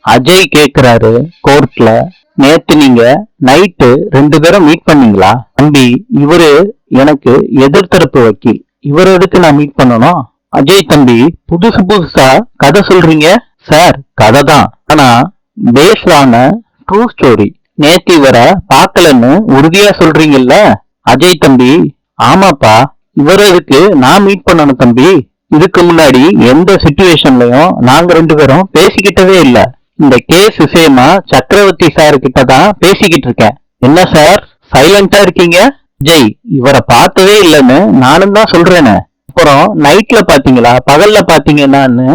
அஜய் கேக்குறாரு கோர்ட்ல, நேத்து நீங்க நைட்டு 2 பேரும் மீட் பண்ணீங்களா? தம்பி, இவரு எனக்கு எதிர்த்தரப்பு வக்கீல், இவரை எதுக்கு நான் மீட் பண்ணணும்? அஜய் தம்பி, புதுசு புதுசா கதை சொல்றீங்க. சார், கதை தான், ஆனா பேஸ்டான ட்ரூ ஸ்டோரி. நேத்து இவரை பார்க்கலன்னு உறுதியா சொல்றீங்கல்ல? அஜய் தம்பி, ஆமாப்பா, இவரை எதுக்கு நான் மீட் பண்ணணும் தம்பி? இதுக்கு முன்னாடி எந்த சிச்சுவேஷன்லயும் நாங்க 2 பேரும் பேசிக்கிட்டவே இல்ல. இந்த கேஸ் விஷயமா சக்கரவர்த்தி சார் கிட்ட தான் பேசிக்கிட்டு இருக்கேன். என்ன சார் சைலண்டா இருக்கீங்க? ஜெய், இவரை பார்த்ததே இல்லைன்னு நானும் தான் சொல்றேனே. அப்புறம் நைட்ல பாத்தீங்களா பகல்ல பாத்தீங்கன்னான்னு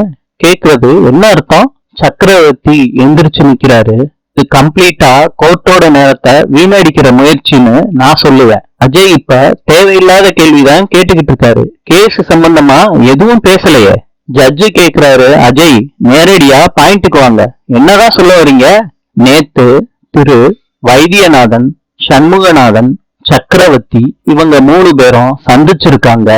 கேக்குறது என்ன அர்த்தம்? சக்கரவர்த்தி எந்திரிச்சு நிக்கிறாரு. இது கம்ப்ளீட்டா கோர்ட்டோட நேரத்தை வீணடிக்கிற முயற்சின்னு நான் சொல்லுவேன். அஜய் இப்ப தேவையில்லாத கேள்விதான் கேட்டுக்கிட்டு இருக்காரு. கேஸ் சம்பந்தமா எதுவும் பேசலையே. ஜட்ஜு கேக்குறாரு, அஜய் நேரடியா பாயிண்ட்டுக்கு வாங்க, என்னதான் சொல்ல வரீங்க? நேத்து திரு வைத்தியநாதன், சண்முகநாதன், சக்கரவர்த்தி இவங்க 3 பேரும் சந்திச்சிருக்காங்க.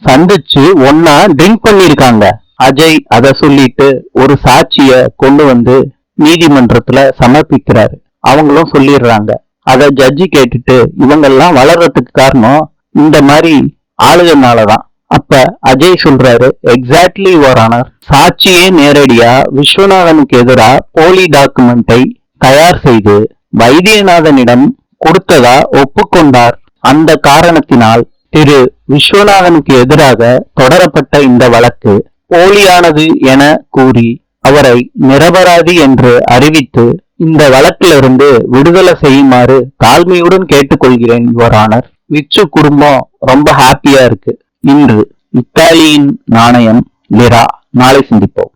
சந்திச்சு ஒன்னா ட்ரிங்க் பண்ணிருக்காங்க. அஜய் அத சொல்லிட்டு ஒரு சாட்சிய கொண்டு வந்து நீதிமன்றத்துல சமர்ப்பிக்கிறாரு. அவங்களும் சொல்லிடுறாங்க. அத ஜட்ஜி கேட்டுட்டு, இவங்கெல்லாம் வளர்றதுக்கு காரணம் இந்த மாதிரி ஆளுகனாலதான். அப்ப அஜய் சொல்றாரு, எக்ஸாக்ட்லி யுவர் ஆனர். சாட்சியே நேரடியா விஸ்வநாதனுக்கு எதிரா போலி டாக்குமெண்டை தயார் செய்து வைத்தியநாதனிடம் கொடுத்ததா ஒப்புக்கொண்டார். அந்த காரணத்தினால் திரு விஸ்வநாதனுக்கு எதிராக தொடரப்பட்ட இந்த வழக்கு போலியானது என கூறி அவரை நிரபராதி என்று அறிவித்து இந்த வழக்கிலிருந்து விடுதலை செய்யுமாறு தாழ்மையுடன் கேட்டுக்கொள்கிறேன் யுவர் ஆனர். விச்சு குடும்பம் ரொம்ப ஹாப்பியா இருக்கு. இன்று இத்தாலியின் நாணயம் லிரா. நாளை சந்திப்போம்.